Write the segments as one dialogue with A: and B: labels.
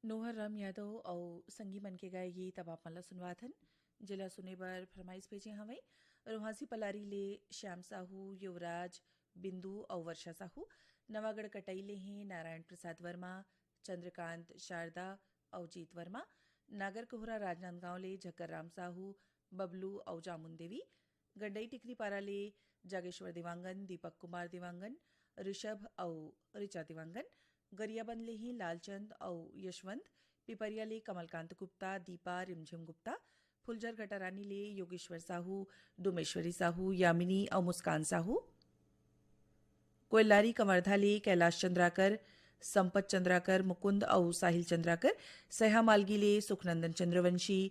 A: नोहर राम यादव और संगी मन के गाए गीत अब आप मन ला सुनवात हन। जिला सुने बर फरमाइश भेजे हवै रोहासी पलारी ले श्याम साहू, युवराज, बिंदु और वर्षा साहू। नवागढ़ कटई ले हैं नारायण प्रसाद वर्मा, चंद्रकांत, शारदा और जीत वर्मा। नागर कोहरा राजनांदगांव ले झक्कर राम साहू, बबलू और जामुन देवी। गंडई टिकरी पारा ले जागेश्वर दिवांगन, दीपक कुमार दिवांगन, ऋषभ और ऋचा दिवांगन। गरियाबंद ले ही लालचंद और यशवंत। पिपरिया ले कमलकांत गुप्ता, दीपा, रिमझिम गुप्ता। फुलझर घटारानी ले योगेश्वर साहू, डोमेश्वरी साहू, यामिनी और मुस्कान साहू। कोयलारी कमरधा ले कैलाश चंद्राकर, संपत चंद्राकर, मुकुंद और साहिल चंद्राकर। सहा मालगी ले सुखनंदन चंद्रवंशी,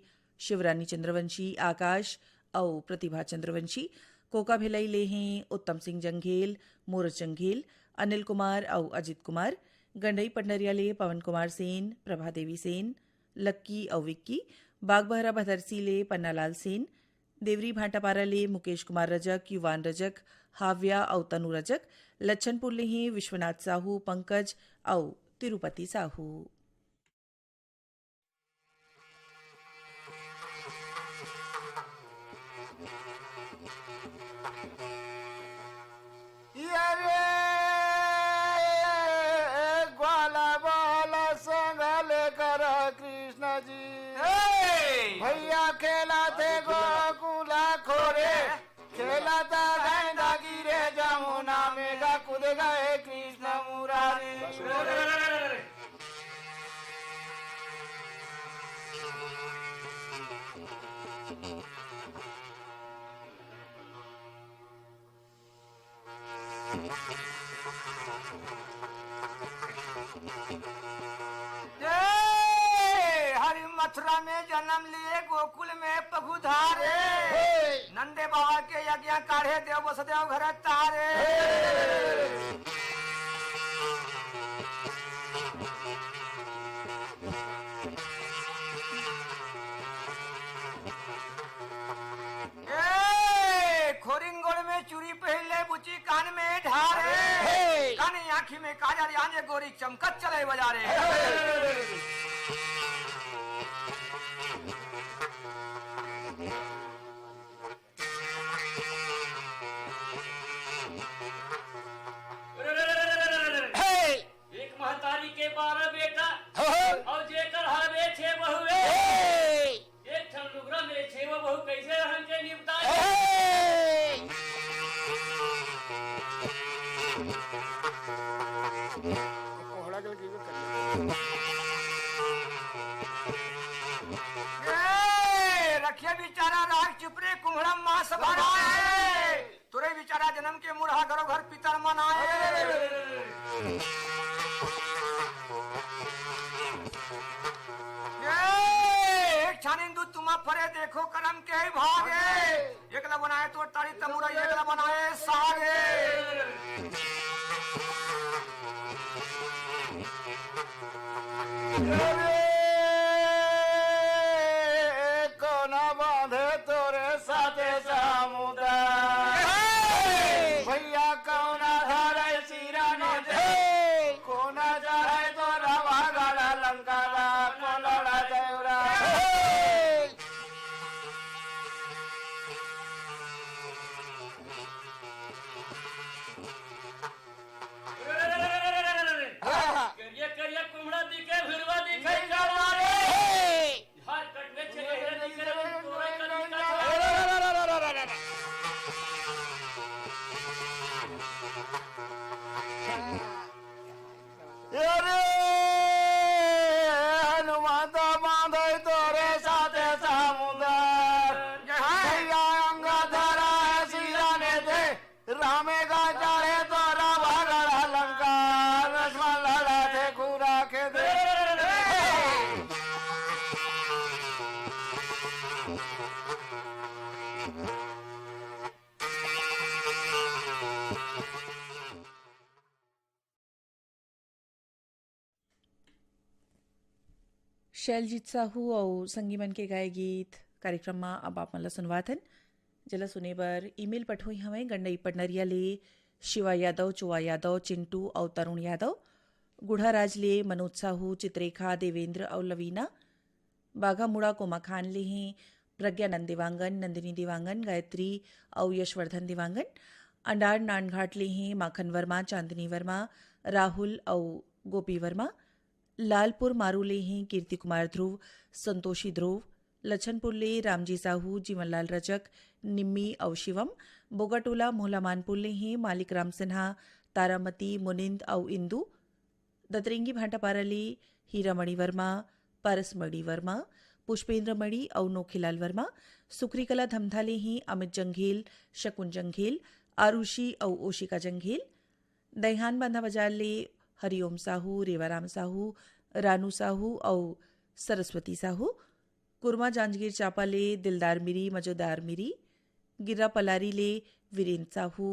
A: शिवरानी चंद्रवंशी, आकाश और प्रतिभा चंद्रवंशी। कोका भिलाई ले हैं उत्तम सिंह जंघेल, मूरज जंघेल, अनिल कुमार और अजित कुमार। गंडई पंडरिया ले पवन कुमार सेन, प्रभा देवी सेन, लक्की और विक्की। बागबहरा भदरसी ले पन्नालाल सेन। देवरी भाटापारा ले मुकेश कुमार रजक, युवान रजक, हाव्या और तनु रजक। लच्छनपुर ले हैं विश्वनाथ साहू, पंकज और तिरुपति साहू।
B: कृष्ण जी भैया खेला थे गोकुला खोरे, खेला था गैंडा गिरे जमुना में कूद गए कृष्ण मुरारी। मथुरा में जन्म लिए, गोकुल में प्रभु धारे, नंदे बाबा के यज्ञ काढ़े देव वसुदेव घर तारे। खोरिंगोड़ में चूड़ी पहले बुची कान में ढारे, कानी आँखी में काजल आने गोरी चमकत चले बजारे।
C: के 12 बेटा और जेकर हवे 6 बहुए, एक ठन लुगरा में 6 बहु कैसे रहन के निपटाए।
B: कोहड़ा के लगी रखिए बेचारा राग चुपरे कुम्हड़म मास भराए, तुरे बेचारा जन्म के मुरहा घरो घर पितर मनाए। तुम फरे देखो करम के भागे, एकला बनाए तो तारी तमुरा, एकला बनाए सागे। कोना बांधे तोरे साथे समुद्र, भैया कौना धारे सिरा ने दे, कोना जाए तो रवा गड़ा लंका कोलड़ा देवरा।
C: करिया कुम्हड़ा दिखे, भिड़वा दिखे, गड़वारे हाथ कटने चले हैं, दिखे तोरे कली का
B: हनुमान बांधे तोरे साथे समुद्र, भैया अंगा धरा है सिरा ने दे, रामे का चाहे तो रावा गड़ा लंका, लक्ष्मण लड़ा थे खुरा के दे।
A: शैलजीत साहू और संगी मन के गाए गीत कार्यक्रम में अब आप मन ला सुनवात हन। जला सुने बर ईमेल पठोई हमें गंडई पटनरिया ले शिवा यादव, चुआ यादव, चिंटू और तरुण यादव। गुढ़ाराज ले मनोज साहू, चित्रेखा, देवेंद्र और लवीना। बाघामुड़ा कोमाखान ले हैं प्रज्ञानंद देवांगन, नंदिनी देवांगन, गायत्री और यशवर्धन देवांगन। अंडार नानघाट ले हैं माखन वर्मा, चांदनी वर्मा, राहुल और गोपी वर्मा। लालपुर मारू ले हैं कीर्ति कुमार ध्रुव, संतोषी ध्रुव। लछनपुर ले रामजी साहू, जीवनलाल रजक, निम्मी और शिवम। बोगाटोला मोहला मानपुर ले हैं मालिक राम सिन्हा, तारामती, मुनिंद और इंदू। दतरेंगी भाटापारा ले हीरामणि वर्मा, पारसमणि वर्मा, पुष्पेंद्र मणि और नोखीलाल वर्मा। सुखरीकला धमधा ले हैं अमित जंघेल, शकुन जंघेल, आरुषि और ओशिका जंघेल। दहिहान बांधा बाजार ले हरिओम साहू, रेवाराम साहू, रानू साहू और सरस्वती साहू। कुरमा जांजगीर चापा ले दिलदार मिरी, मजोदार मिरी। गिर्रा पलारी ले वीरेंद्र साहू,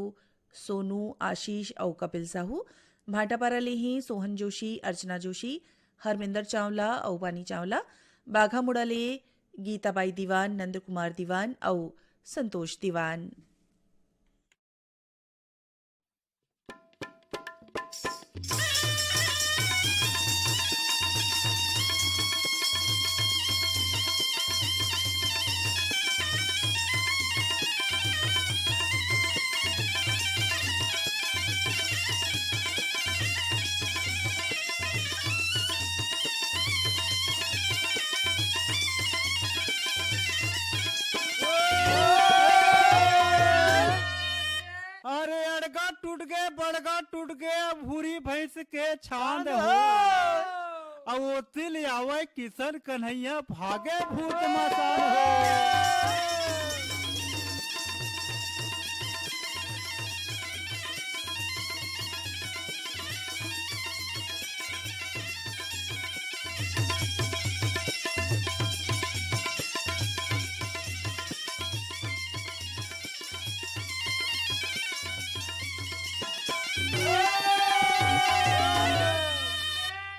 A: सोनू, आशीष और कपिल साहू। भाटापारा ले हैं सोहन जोशी, अर्चना जोशी, हरमिंदर चावला और वानी चावला। बाघामुड़ा ले गीताबाई दीवान, नंद कुमार दीवान और संतोष दीवान।
B: अरे अड़गा टूट गए, बड़गा टूट गए, भूरी भैंस के छांद हो। अब वो तिल आवे किशन कन्हैया, भागे भूत मसान हो।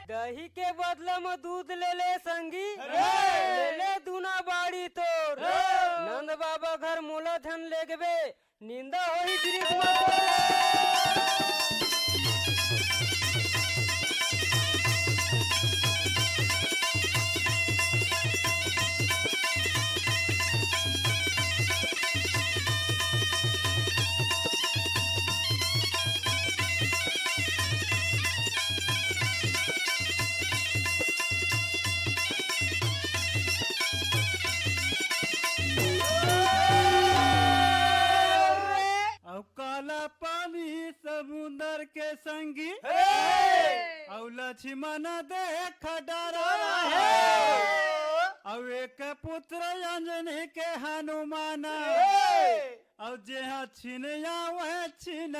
D: दही के बदले में दूध ले ले संगी, ले ले दूना बाड़ी तोर। नंद बाबा घर मोला धन लेगबे, निंदा होई गिरीश मत।
B: काला पानी समुंदर के संगी, और लक्ष्मण देख डरा है। और एक पुत्र अंजनी के हनुमान, और जे छिन वह छिन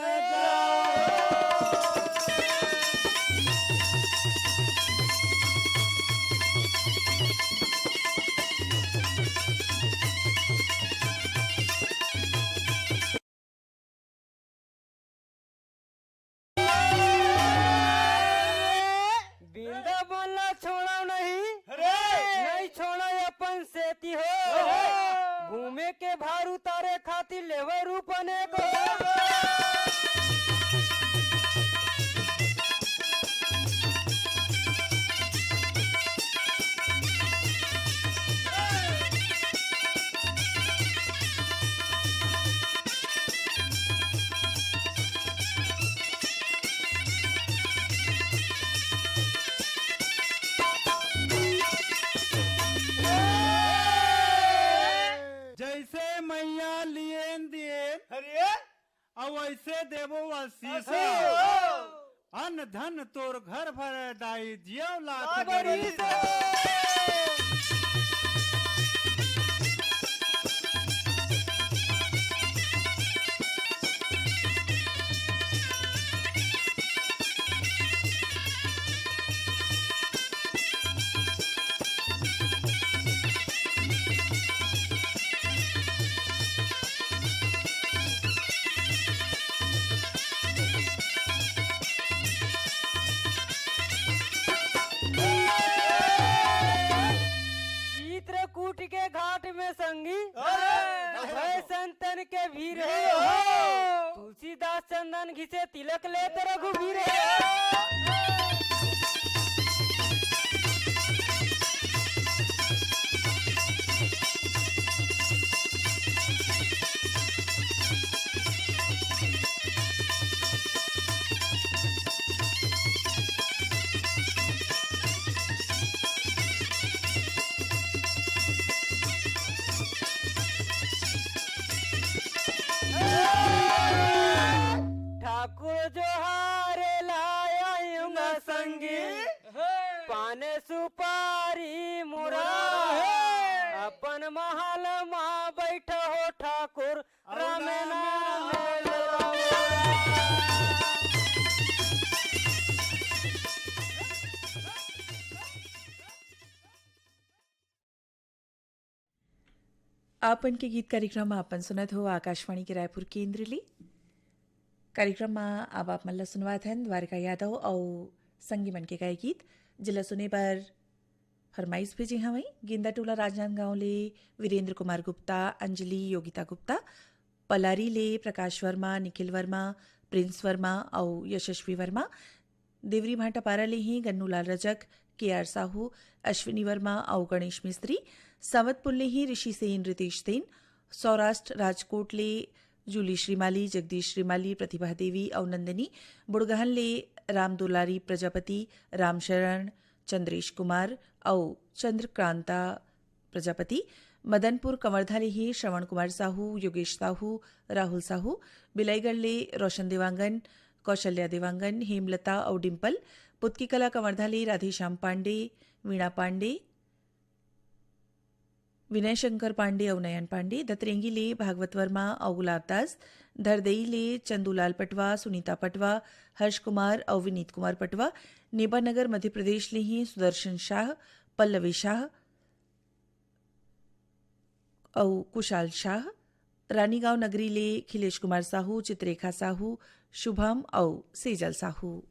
D: छोड़ा नहीं छोड़ा अपन सेती हो। घूमे के भार उतारे खातिर लेवे रूप अनेको।
B: अब ऐसे देवो आशीष, अन्न धन तोर घर भर दाई जियो लाख बरिस।
D: के घाट में संगी भय संतन के भीड़ है। तुलसीदास चंदन घिसे तिलक लेते रघुवीर है।
A: आपन के गीत कार्यक्रम में आपन सुनत हो आकाशवाणी के रायपुर केंद्र ले। कार्यक्रम में अब आप मल्ला सुनवात हैं द्वारका यादव और संगी मन के गाय गीत जिला सुने पर फरमाइश भेजे हैं वहीं गेंदा टोला राजनांदगांव ले वीरेंद्र कुमार गुप्ता, अंजलि योगिता गुप्ता, पलारी ले प्रकाश वर्मा, निखिल वर्मा, प्रिंस वर्मा और यशस्वी वर्मा, देवरी भाटा पारा ले ही गन्नूलाल रजक, KR साहू, अश्विनी वर्मा और गणेश मिस्त्री, सावतपुर ले ही ऋषि सेन, रितेश सेन, सौराष्ट्र राजकोट ले जूली श्रीमाली, जगदीश श्रीमाली, प्रतिभा देवी और नंदिनी, बुड़गहन ले राम दुलारी प्रजापति, रामशरण, चंद्रेश कुमार और चंद्रकांता प्रजापति, मदनपुर कंवरधा ले ही श्रवण कुमार साहू, योगेश साहू, राहुल साहू, बिलाईगढ़ ले रोशन देवांगन, कौशल्या देवांगन, हेमलता और डिम्पल, पुतकी कला कंवरधा ले राधेश्याम पांडे, वीणा पांडे, विनय शंकर पांडे और नयन पांडे, दतरेंगी ले भागवत वर्मा और गुलाब दास, धरदई ले चंदूलाल पटवा, सुनीता पटवा, हर्ष कुमार और विनीत कुमार पटवा, नेबानगर मध्य प्रदेश ले ही सुदर्शन शाह, पल्लवी शाह और कुशाल शाह, रानीगांव नगरी ले खिलेश कुमार साहू, चित्रेखा साहू, शुभम और सेजल साहू।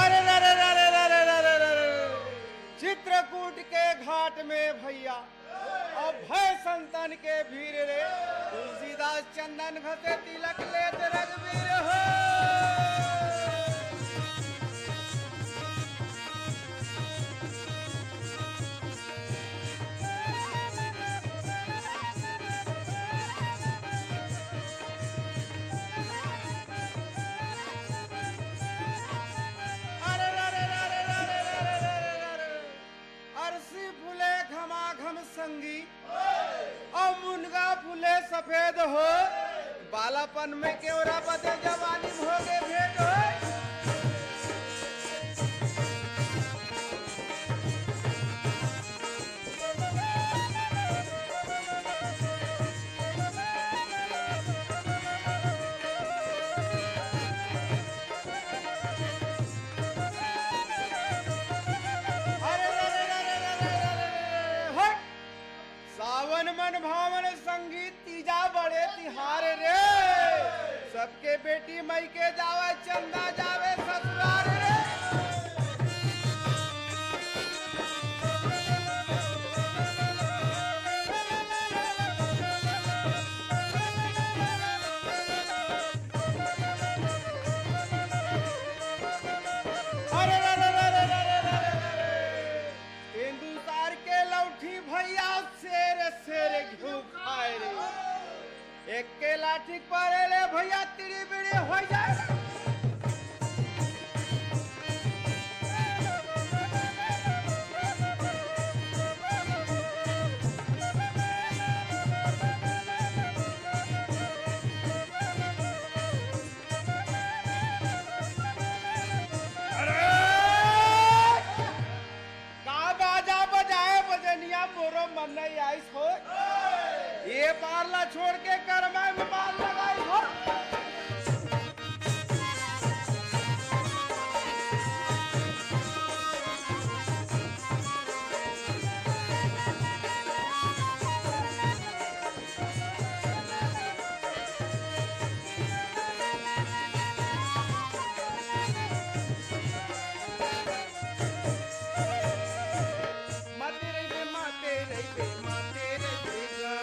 B: अरे रे रे रे रे रे रे रे रे रे। चित्रकूट के घाट में भैया और भय संतन के भीर रे तुलसीदास चंदन घसे तिलक लेत रघुवीर हो। अरे रे रे रे रे रे रे रे रे रे रे। अरसी फूले घमाघम संगी और मुनगा फूले सफेद हो, बालापन में केवरा बदे जवानी भोगे भेंट हो। अरे रे रे रे रे रे रे रे रे। हट! सावन मन भावन संगीत तीजा बड़े तिहार रे, सबके बेटी मई के जावे चंदा जावे ससुराल रे। अरे रे रे रे रे रे रे रे रे। हिंदुस्तान के लौठी भैया शेर शेर घिउ खाए रे, एक के लाठी पर ले भैया तिड़ी बिड़ी हो जाए। का बाजा बजाए बजनिया मोरो मन नहीं आई हो, ये पारला छोड़ के करमा में बाल लगाई हो। माते रे बे माते रे बे माते रे बे गा।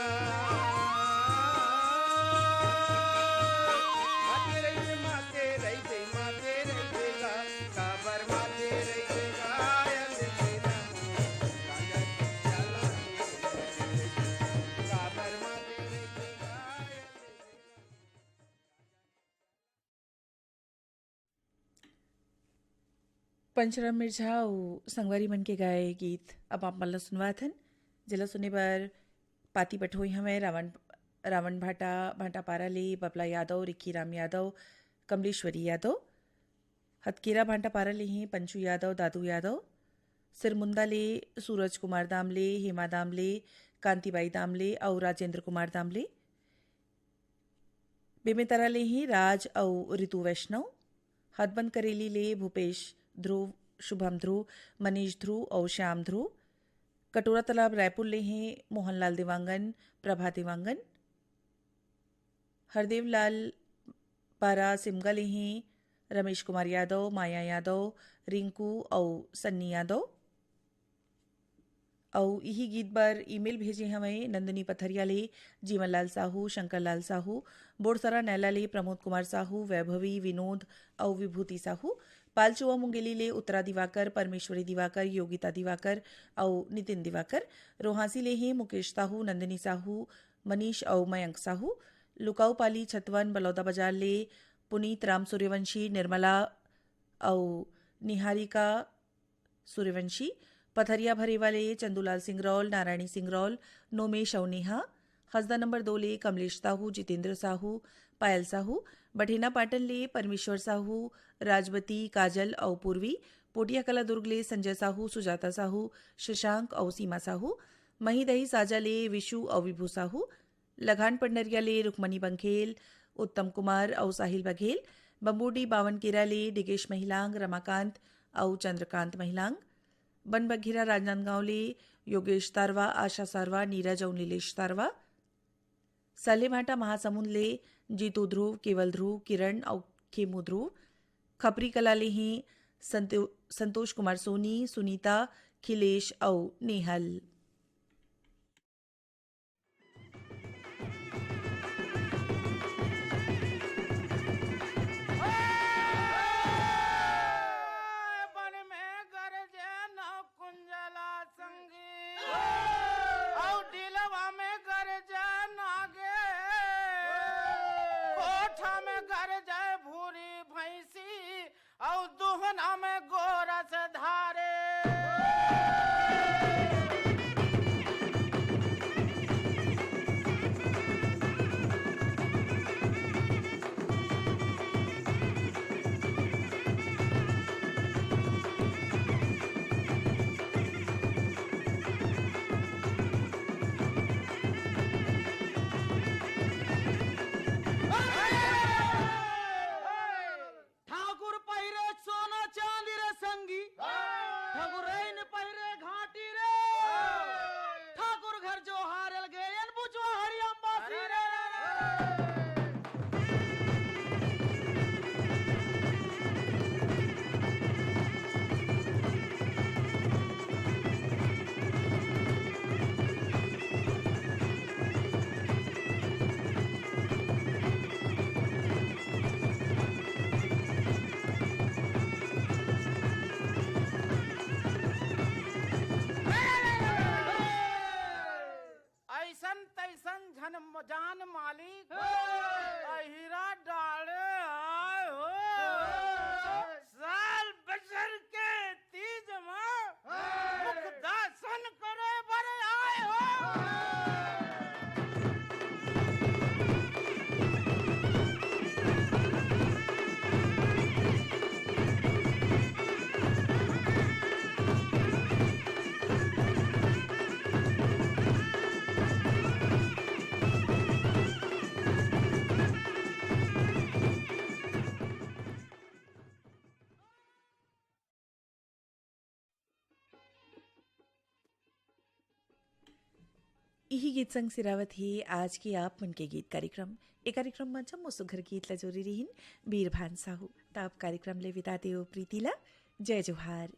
B: माते रे बे माते रे बे माते रे बे गा। काबर माते रे बे गायन रे नमो गाया चला काबर माते रे बे गायन रे।
A: पंचराम मिर्झा और संगवारी मन के गाए गीत अब आप मल्ला सुनवात हन जिला सुने पर पाती पठोई हमें रावण रावण भाटा भाटापारा ले बबला यादव, रिक्की राम यादव, कमलेश्वरी यादव। हतकेरा भाटापारा ले हैं पंचू यादव, दादू यादव। सिरमुंदा ले सूरज कुमार दामले, हेमा दामले, कांतिबाई दामले और राजेंद्र कुमार दामले। बेमेतरा ले ही राज और ऋतु वैष्णव। हथबंद करेली ले भूपेश ध्रुव, शुभम ध्रुव, मनीष ध्रुव और श्याम ध्रुव। कटोरा तालाब रायपुर ले हैं मोहनलाल देवांगन, प्रभा देवांगन। हरदेव लाल पारा सिमगा ले हैं रमेश कुमार यादव, माया यादव, रिंकू और सन्नी यादव। और यही गीत पर ईमेल भेजे हमें नंदिनी पथरिया ले जीवन लाल साहू, शंकर लाल साहू, बोरसरा नैला ले प्रमोद कुमार साहू, वैभवी, विनोद और विभूति साहू। पालचुआ मुंगेली ले उत्तरा दिवाकर, परमेश्वरी दिवाकर, योगिता दिवाकर और नितिन दिवाकर। रोहासी ले हैं मुकेश साहू, नंदिनी साहू, मनीष और मयंक साहू। लुकाऊ पाली छतवन बलौदा बाजार ले पुनीत राम सूर्यवंशी, निर्मला और निहारिका सूर्यवंशी। पथरिया भरे वाले चंदूलाल सिंगरौल, नारायणी सिंगरौल, नोमेश और नेहा। हसदा नंबर 2 ले कमलेश साहू, जितेंद्र साहू, पायल साहू। बठेना पाटन ले परमेश्वर साहू, राजवती, काजल और पूर्वी। पोटिया कला दुर्ग ले संजय साहू, सुजाता साहू, शशांक और सीमा साहू। मही दही साजा ले विशु और विभू साहू। लगान पंडरिया ले रुक्मणी बंखेल, उत्तम कुमार और साहिल बघेल। बम्बूडी बावनकेरा ले डिगेश महिलांग, रमाकांत और चंद्रकांत महिलांग। बनबघिरा राजनांदगांव ले योगेश तारवा, आशा सारवा, नीरज और नीलेश तारवा। सालेभाटा महासमुंद ले जीतू ध्रुव, केवल ध्रुव, किरण और खेमू ध्रुव। खपरी कला ले हैं संतोष कुमार सोनी, सुनीता, खिलेश और नेहल।
B: जान मालिक हीरा डाले आए हो साल बचर के तीज में मुख दर्शन करे बर आए हो।
A: यही गीत संग सिरावत ही आज की आप मन के गीत कार्यक्रम ए कार्यक्रम में जम्मू सुघर गीत ला जोरी रहीन बीरभान साहू ताप कार्यक्रम ले विदा देव प्रीतिला जय जोहार।